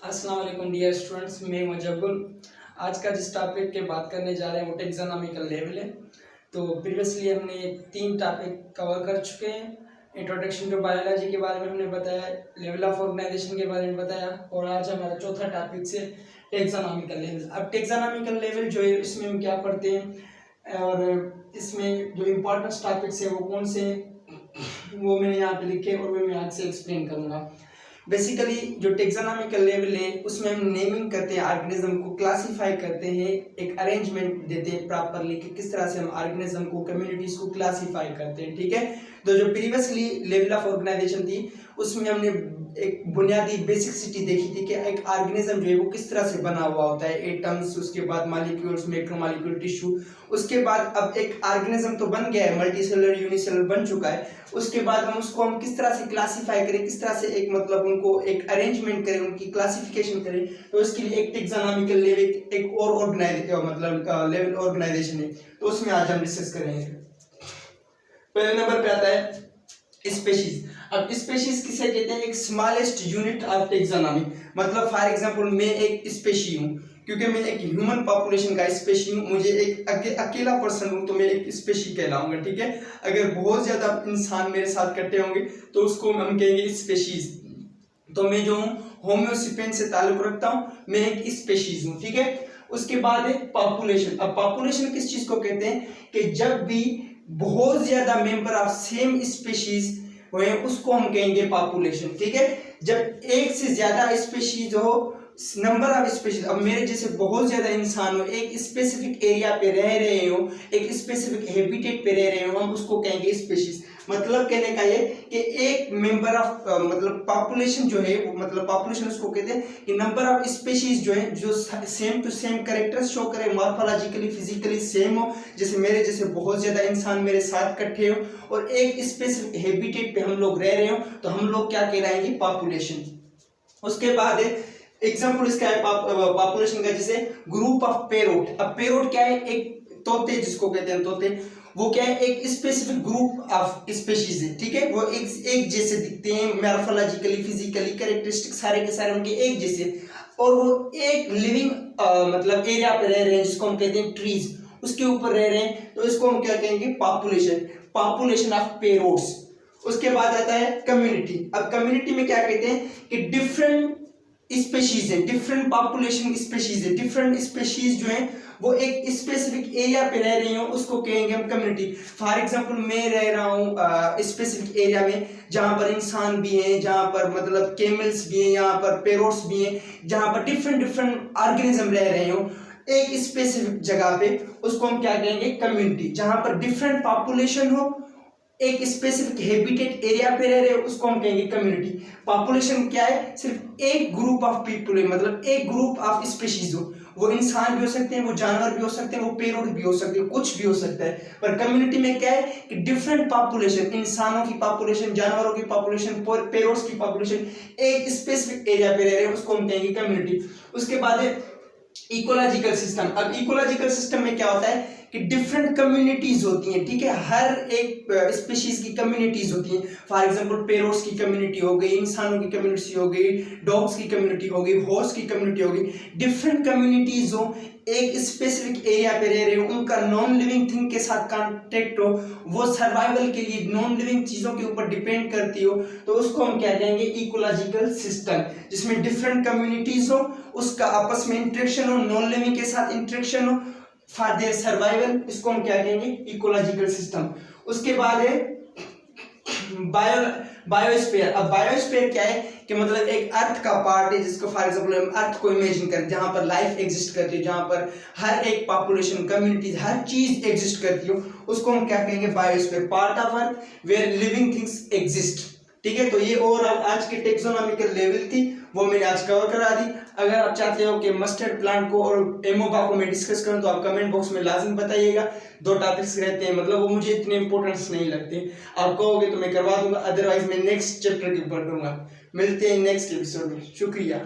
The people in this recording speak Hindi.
अस्सलाम वालेकुम डियर स्टूडेंट्स, मैं मुजब्बुल। आज का जिस टॉपिक के बात करने जा रहे हैं वो टेक्सोनॉमिकल लेवल है। तो प्रीवियसली हमने 3 टॉपिक कवर कर चुके हैं। इंट्रोडक्शन टू बायोलॉजी के बारे में हमने बताया, लेवल ऑफ ऑर्गेनाइजेशन के बारे में बताया, और आज हमारा चौथा टॉपिक से टेक्सोनॉमिकल लेवल। अब टेक्सोनॉमिकल लेवल जो है इसमें हम क्या पढ़ते हैं और इसमें जो इम्पोर्टेंट टॉपिक्स है वो कौन से वो मैंने यहाँ पे लिखे और वो मैं यहाँ से एक्सप्लेन करूँगा। बेसिकली जो टेक्सोनॉमिकल लेवल है उसमें हम नेमिंग करते हैं, ऑर्गेनिज्म को क्लासिफाई करते हैं, एक अरेंजमेंट देते हैं प्रॉपरली कि किस तरह से हम ऑर्गेनिज्म को, कम्युनिटीज को क्लासिफाई करते हैं। ठीक है, तो जो प्रीवियसली लेवल ऑफ ऑर्गेनाइजेशन थी उसमें हमने एक बुनियादी बेसिकसिटी देखी थी कि एक ऑर्गेनिज्म जो है वो किस तरह से बना हुआ होता है, एटम्स, उसके बाद मॉलिक्यूल्स, मैक्रोमॉलिक्यूल, टिश्यू। उसके बाद अब एक ऑर्गेनिज्म तो बन गया है, मल्टीसेलुलर, यूनिसेलुलर बन चुका है। उसके बाद हम उसको किस तरह से क्लासिफाई करें, किस तरह से एक मतलब उनको एक अरेंजमेंट करें, उनकी क्लासिफिकेशन करें, तो इसके लिए एक टेक्सोनॉमिकल लेवल एक और लेवल ऑर्गेनाइजेशन है, तो उसमें आज हम डिस्कस करेंगे। पहले नंबर पे आता है स्पेशीज। अब स्पेशीज किसे कहते हैं? एक स्मॉलेस्ट यूनिट ऑफ टेक्सोनॉमी। मतलब फॉर एग्जांपल मैं एक स्पेशी हूँ, क्योंकि मैं एक ह्यूमन पॉपुलेशन का स्पेशी हूँ, मुझे एक अकेला पर्सन हूँ तो मैं एक स्पेशी कहलाऊंगा। ठीक है, अगर बहुत ज्यादा इंसान मेरे साथ इकट्ठे होंगे तो उसको हम कहेंगे स्पेशीज। तो मैं जो हूँ होम्योसेपियन से ताल्लुक रखता हूँ, मैं एक स्पेशीज हूँ। ठीक है, उसके बाद है पॉपुलेशन। अब पॉपुलेशन किस चीज को कहते हैं? कि जब भी बहुत ज्यादा मेंबर ऑफ सेम स्पीशीज हुए उसको हम कहेंगे पॉपुलेशन। ठीक है, जब एक से ज्यादा स्पीशीज हो, नंबर ऑफ स्पीशीज, अब मेरे जैसे बहुत ज्यादा इंसान हो, एक स्पेसिफिक एरिया पे रह रहे हो, एक स्पेसिफिक हैबिटेट पे रह रहे हो, हम उसको कहेंगे स्पीशीज। मतलब कहने का ये कि एक मेंबर ऑफ मतलब पॉपुलेशन जो है वो, मतलब पॉपुलेशन उसको कहते हैं कि नंबर ऑफ स्पीशीज जो है जो same to same characters show करे, मॉर्फोलॉजिकली, फिजिकली सेम हो, जैसे मेरे जैसे बहुत ज्यादा इंसान मेरे साथ इकट्ठे हो और एक स्पेसिफिक हैबिटेट पे हम लोग रह रहे हो, तो हम लोग क्या कहलाएंगे? पॉपुलेशन। उसके बाद एग्जाम्पल इसका है पॉपुलेशन का, जैसे ग्रुप ऑफ पेरोट। अब पेरोट क्या है? एक तोते जिसको कहते हैं तोते, वो क्या है? एक स्पेसिफिक ग्रुप ऑफ स्पीशीज है। ठीक है, वो एक जैसे दिखते हैं, मॉर्फोलॉजिकली, फिजिकली, कैरेक्टरिस्टिक सारे के सारे उनके एक जैसे, और वो एक लिविंग मतलब एरिया पे रह रहे हैं जिसको हम कहते हैं ट्रीज, उसके ऊपर रह रहे हैं, तो इसको हम क्या कहेंगे? पॉपुलेशन। Population of parrots. उसके बाद आता है कम्युनिटी। अब कम्युनिटी में क्या कहते हैं कि डिफरेंट स्पेशीज है, डिफरेंट पॉपुलेशन स्पेशीज है, डिफरेंट स्पेशीज जो है वो एक स्पेसिफिक एरिया पे रह रही हो, उसको कहेंगे हम कम्युनिटी। फॉर एग्जांपल मैं रह रहा हूँ स्पेसिफिक एरिया में जहां पर इंसान भी हैं, जहां पर मतलब कैमल्स भी हैं, यहाँ पर पेरोट्स भी हैं, जहां पर डिफरेंट डिफरेंट ऑर्गेनिज्म रह रहे हो एक स्पेसिफिक जगह पे, उसको हम क्या कहेंगे? कम्युनिटी। जहां पर डिफरेंट पॉपुलेशन हो, एक स्पेसिफिक हैबिटेट एरिया पे रह रहे हो, उसको हम कहेंगे कम्युनिटी। पॉपुलेशन क्या है? सिर्फ एक ग्रुप ऑफ पीपल है, मतलब एक ग्रुप ऑफ स्पीशीज हो, वो इंसान भी हो सकते हैं, वो जानवर भी हो सकते हैं, वो पेरोट भी हो सकते हैं, कुछ भी हो सकता है। पर कम्युनिटी में क्या है कि डिफरेंट पॉपुलेशन, इंसानों की पॉपुलेशन, जानवरों की पॉपुलेशन, पेरोट्स की पॉपुलेशन एक स्पेसिफिक एरिया पे रह रहे हैं, उसको हम कहेंगे कम्युनिटी। उसके बाद है इकोलॉजिकल सिस्टम। अब इकोलॉजिकल सिस्टम में क्या होता है कि डिफरेंट कम्युनिटीज होती हैं। ठीक है, हर एक स्पीशीज की कम्युनिटीज होती हैं। फॉर एग्जांपल पेरोट्स की कम्युनिटी हो गई, इंसानों की कम्युनिटी हो गई, डॉग्स की कम्युनिटी हो गई, हॉर्स की कम्युनिटी हो गई। डिफरेंट कम्युनिटीज हो, एक स्पेसिफिक एरिया पे रह रहे हो, उनका नॉन लिविंग थिंग के साथ कांटेक्ट हो, वो सर्वाइवल के लिए नॉन लिविंग चीजों के ऊपर डिपेंड करती हो, तो उसको हम क्या कहेंगे? Ecological system. जिसमें डिफरेंट कम्युनिटीज हो, उसका आपस में इंटरेक्शन हो, नॉन लिविंग के साथ इंटरेक्शन हो फॉर देयर सर्वाइवल, इसको हम क्या कहेंगे? Ecological system. उसके बाद है बायोस्फीयर। अब बायोस्फीयर क्या है कि मतलब एक अर्थ का पार्ट है, जिसको फॉर एग्जांपल हम अर्थ को इमेजिन करें, जहां पर लाइफ एग्जिस्ट करती है, जहां पर हर एक पॉपुलेशन, कम्युनिटीज, हर चीज एग्जिस्ट करती हो, उसको हम क्या कहेंगे? Biosphere. Part of earth where living things exist. ठीक है, तो ये ओवरऑल आज की टेक्सोनॉमिकल लेवल थी, वो मैंने आज कवर करा दी। अगर आप चाहते हो कि मस्टर्ड प्लांट को और एमोबा को मैं डिस्कस करूं तो आप कमेंट बॉक्स में लाजिम बताइएगा। 2 टॉपिक्स रहते हैं, मतलब वो मुझे इतने इंपॉर्टेंस नहीं लगते, आप कहोगे तो मैं करवा दूंगा, अदरवाइज मैं नेक्स्ट चैप्टर के ऊपर करूंगा। मिलते हैं नेक्स्ट एपिसोड में, शुक्रिया।